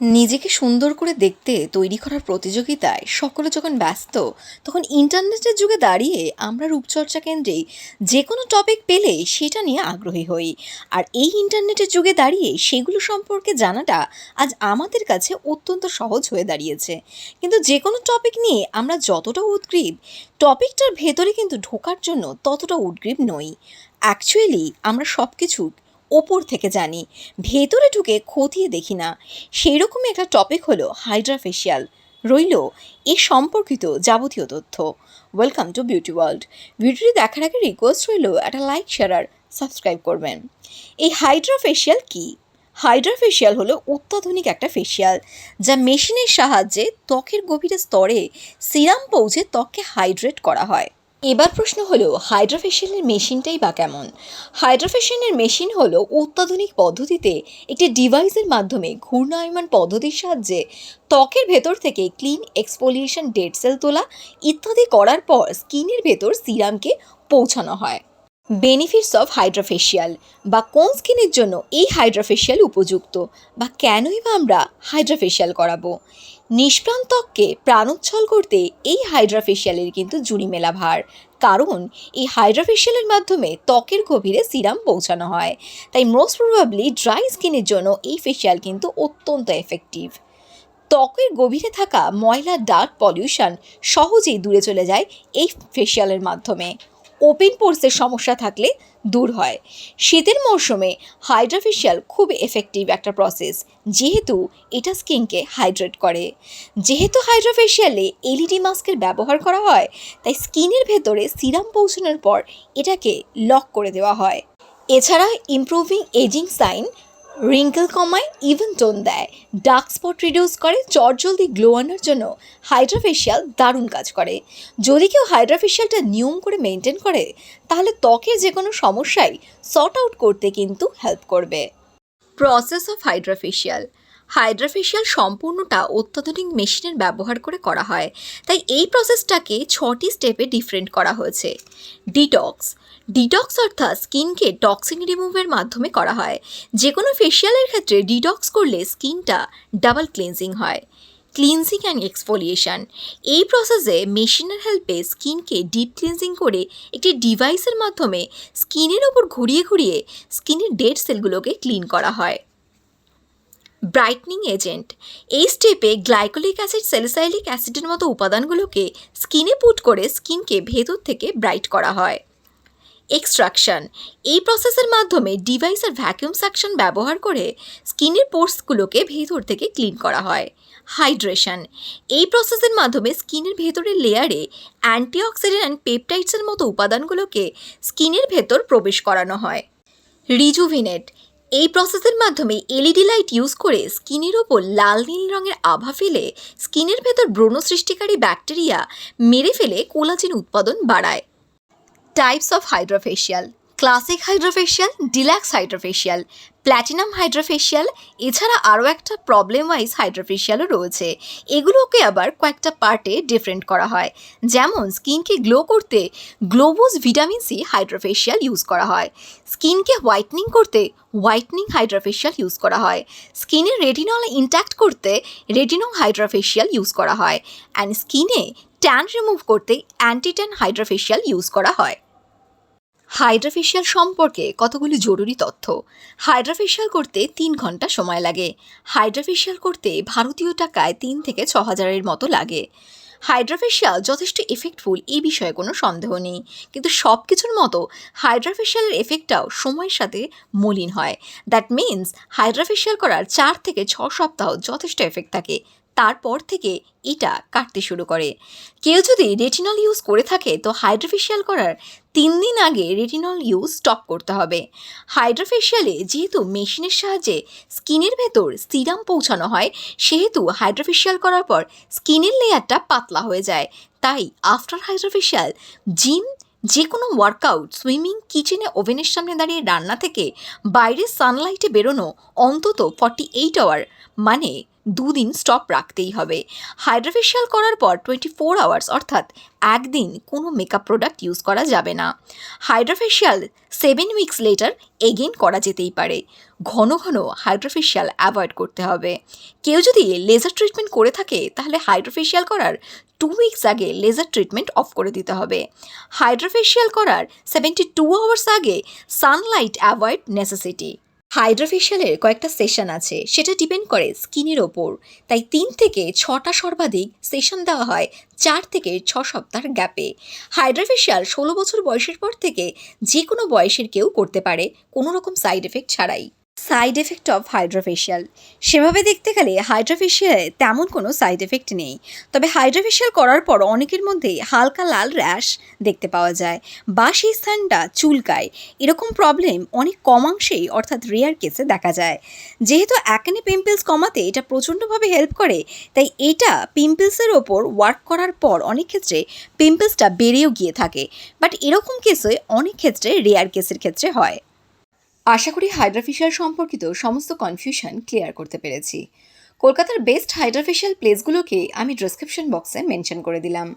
নিজেকে সুন্দর করে দেখতে তৈরি করার প্রতিযোগিতায় সকলে যখন ব্যস্ত, তখন ইন্টারনেটের যুগে দাঁড়িয়ে আমরা রূপচর্চা কেন্দ্রেই যে কোনো টপিক পেলে সেটা নিয়ে আগ্রহী হই। আর এই ইন্টারনেটের যুগে দাঁড়িয়ে সেগুলো সম্পর্কে জানাটা আজ আমাদের কাছে অত্যন্ত সহজ হয়ে দাঁড়িয়েছে। কিন্তু যে কোনো টপিক নিয়ে আমরা যতটা উদগ্রীব, টপিকটার ভেতরে কিন্তু ঢোকার জন্য ততটা উদগ্রীব নই। অ্যাকচুয়ালি আমরা সব কিছু ওপর থেকে জানি, ভেতরে ঢুকে খতিয়ে দেখি না। সেই রকমই একটা টপিক হলো হাইড্রা ফেশিয়াল। রইল এ সম্পর্কিত যাবতীয় তথ্য। Welcome to beauty world. ভিডিওটি দেখার আগে রিকোয়েস্ট রইল একটা লাইক, শেয়ার আর সাবস্ক্রাইব করবেন। এই হাইড্রা ফেশিয়াল কী? হাইড্রা ফেশিয়াল হলো অত্যাধুনিক একটা ফেশিয়াল, যা মেশিনের সাহায্যে ত্বকের গভীর স্তরে সিরাম পৌঁছে ত্বককে হাইড্রেট করা হয়। এবার প্রশ্ন হলো, হাইড্রা ফেশিয়ালের মেশিনটাই বা কেমন? হাইড্রা ফেশিয়ালের মেশিন হলো অত্যাধুনিক পদ্ধতিতে একটি ডিভাইসের মাধ্যমে ঘূর্ণায়মান পদ্ধতির সাহায্যে ত্বকের ভেতর থেকে ক্লিন এক্সফোলিয়েশন, ডেড সেল তোলা ইত্যাদি করার পর স্কিনের ভেতর সিরামকে পৌঁছানো হয়। বেনিফিটস অফ হাইড্রা ফেশিয়াল, বা কোন স্কিনের জন্য এই হাইড্রা ফেশিয়াল উপযুক্ত, বা কেনই বা আমরা হাইড্রা ফেশিয়াল করাবো। নিষ্প্রাণ ত্বককে প্রাণোচ্ছল করতে এই হাইড্রা ফেশিয়ালের কিন্তু জুড়ি মেলা ভার, কারণ এই হাইড্রা ফেশিয়ালের মাধ্যমে ত্বকের গভীরে সিরাম পৌঁছানো হয়। তাই মোস্ট প্রবাবলি ড্রাই স্কিনের জন্য এই ফেশিয়াল কিন্তু অত্যন্ত এফেক্টিভ। ত্বকের গভীরে থাকা ময়লা, ডার্ট, পলিউশন সহজেই দূরে চলে যায় এই ফেশিয়ালের মাধ্যমে। ওপেন পোরসের সমস্যা থাকলে দূর হয়। শীতের মরশুমে হাইড্রা ফেশিয়াল খুব এফেক্টিভ একটা প্রসেস, যেহেতু এটা স্কিনকে হাইড্রেট করে। যেহেতু হাইড্রা ফেশিয়ালে এলইডি মাস্কের ব্যবহার করা হয়, তাই স্কিনের ভেতরে সিরাম পৌঁছানোর পর এটাকে লক করে দেওয়া হয়। এছাড়া ইমপ্রুভিং এজিং সাইন, রিঙ্কেল কমায়, ইভেন টোন দেয়, ডার্ক স্পট রিডিউস করে, চটজলদি গ্লো আনার জন্য হাইড্রা ফেশিয়াল দারুণ কাজ করে। যদি কেউ হাইড্রা ফেশিয়ালটা নিয়ম করে মেনটেন করে, তাহলে ত্বকের যে কোনো সমস্যাই সর্ট আউট করতে কিন্তু হেল্প করবে। Process of Hydra facial. Hydra facial সম্পূর্ণটা অত্যাধুনিক মেশিনের ব্যবহার করে করা হয়, তাই এই প্রসেসটাকে 6টি স্টেপে ডিফারেন্ট করা হয়েছে। ডিটক্স। ডিটক্স অর্থাৎ স্কিনকে টক্সিন রিমুভের মাধ্যমে করা হয়। যে কোনো ফেশিয়ালের ক্ষেত্রে ডিটক্স করলে স্কিনটা ডাবল ক্লিনজিং হয়। Cleansing and exfoliation. এই প্রসেসে মেশিনের হেল্পে স্কিনকে ডিপ ক্লিনজিং করে একটি ডিভাইসের মাধ্যমে স্কিনের ওপর ঘুরিয়ে ঘুরিয়ে স্কিনের ডেড সেলগুলোকে ক্লিন করা হয়। Brightening agent. এই স্টেপে গ্লাইকোলিক অ্যাসিড, স্যালিসাইলিক অ্যাসিডের মতো উপাদানগুলোকে স্কিনে পুট করে স্কিনকে ভেতর থেকে ব্রাইট করা হয়। এক্সট্রাকশন। এই প্রসেসের মাধ্যমে ডিভাইসের ভ্যাকুয়াম সাকশন ব্যবহার করে স্কিনের পোর্সগুলোকে ভেতর থেকে ক্লিন করা হয়। হাইড্রেশন। এই প্রসেসের মাধ্যমে স্কিনের ভেতরের লেয়ারে অ্যান্টিঅক্সিডেন্ট অ্যান্ড পেপটাইডসের মতো উপাদানগুলোকে স্কিনের ভেতর প্রবেশ করানো হয়। রিজুভিনেট। এই প্রসেসের মাধ্যমে এলইডি লাইট ইউজ করে স্কিনের ওপর লাল নীল রঙের আভা ফেলে স্কিনের ভেতর ব্রণ সৃষ্টিকারী ব্যাকটেরিয়া মেরে ফেলে কোলাজেন উৎপাদন বাড়ায়। Types of Hydra facial. Classic Hydra facial, deluxe Hydra facial, platinum Hydra facial, এছাড়া আরও একটা প্রবলেম ওয়াইজ হাইড্রা ফেশিয়ালও রয়েছে। এগুলোকে আবার কয়েকটা পার্টে ডিফারেন্ট করা হয়। যেমন স্কিনকে গ্লো করতে গ্লোবোজ vitamin C hydra facial use করা হয়। স্কিনকে হোয়াইটনিং করতে হোয়াইটনিং হাইড্রা ফেশিয়াল ইউজ করা হয়। স্কিনের রেটিনল ইনট্যাক্ট করতে রেটিনল হাইড্রা ফেশিয়াল ইউজ করা হয়। অ্যান্ড স্কিনে ট্যান রিমুভ করতে anti tan Hydra facial use করা হয়। হাইড্রা ফেশিয়াল সম্পর্কে কতগুলি জরুরি তথ্য। হাইড্রা ফেশিয়াল করতে 3 ঘন্টা সময় লাগে। হাইড্রা ফেশিয়াল করতে ভারতীয় টাকায় 3 থেকে 6,000-এর মতো লাগে। হাইড্রা ফেশিয়াল যথেষ্ট এফেক্টফুল, এই বিষয়ে কোনো সন্দেহ নেই, কিন্তু সব কিছুর মতো হাইড্রা ফেশিয়ালের এফেক্টটাও সময়ের সাথে মলিন হয়। দ্যাট মিনস হাইড্রা ফেশিয়াল করার 4 থেকে 6 সপ্তাহ যথেষ্ট এফেক্ট থাকে, তারপর থেকে এটা কাটতে শুরু করে। কেউ যদি রেটিনল ইউজ করে থাকে, তো হাইড্রা ফেশিয়াল করার 3 দিন আগে রেটিনল ইউজ স্টপ করতে হবে। হাইড্রা ফেশিয়ালে যেহেতু মেশিনের সাহায্যে স্কিনের ভেতর সিরাম পৌঁছানো হয়, সেহেতু হাইড্রা ফেশিয়াল করার পর স্কিনের লেয়ারটা পাতলা হয়ে যায়। তাই আফটার হাইড্রা ফেশিয়াল জিম, যে কোনো ওয়ার্কআউট, সুইমিং, কিচেনে ওভেনের সামনে দাঁড়িয়ে রান্না থেকে বাইরে সানলাইটে বেরোনো অন্তত 48 আওয়ার মানে 2 দিন স্টপ রাখতেই হবে। হাইড্রোফেশিয়াল করার পর 24 আওয়ার্স অর্থাৎ একদিন কোনো মেকআপ প্রোডাক্ট ইউজ করা যাবে না। হাইড্রোফেশিয়াল 7 উইকস লেটার এগেইন করা যেতেই পারে। ঘন ঘন হাইড্রোফেশিয়াল অ্যাভয়েড করতে হবে। কেউ যদি লেজার ট্রিটমেন্ট করে থাকে তাহলে হাইড্রোফেশিয়াল করার 2 উইকস আগে লেজার ট্রিটমেন্ট অফ করে দিতে হবে। হাইড্রোফেশিয়াল করার 72 আওয়ার্স আগে সানলাইট অ্যাভয়েড নেসেসিটি। হাইড্রোফেশিয়ালের কয়েকটা সেশন আছে, সেটা ডিপেন্ড করে স্কিনের ওপর। তাই 3 থেকে 6টা সর্বাধিক সেশন দেওয়া হয় 4 থেকে 6 সপ্তাহের গ্যাপে। হাইড্রোফেশিয়াল 16 বছর বয়সের পর থেকে যে কোনো বয়সের কেউ করতে পারে, কোনো রকম সাইড এফেক্ট ছাড়াই। সাইড এফেক্ট অফ হাইড্রোফেশিয়াল, সেভাবে দেখতে গেলে হাইড্রোফেশিয়ালে তেমন কোনো সাইড এফেক্ট নেই। তবে হাইড্রোফেশিয়াল করার পর অনেকের মধ্যেই হালকা লাল র্যাশ দেখতে পাওয়া যায় বা সেই স্থানটা চুলকায়। এরকম প্রবলেম অনেক কমাংশেই অর্থাৎ রেয়ার কেসে দেখা যায়। যেহেতু অ্যাকনে পিম্পলস কমাতে এটা প্রচণ্ডভাবে হেল্প করে, তাই এটা পিম্পলসের ওপর ওয়ার্ক করার পর অনেক ক্ষেত্রে পিম্পলসটা বেড়েও গিয়ে থাকে। বাট এরকম কেসে অনেক ক্ষেত্রে রেয়ার কেসের ক্ষেত্রে হয়। আশা করি হাইড্রোফেশিয়াল সম্পর্কিত সমস্ত কনফিউশন ক্লিয়ার করতে পেরেছি। কলকাতার বেস্ট হাইড্রোফেশিয়াল প্লেসগুলোকে আমি ডেসক্রিপশন বক্সে মেনশন করে দিলাম।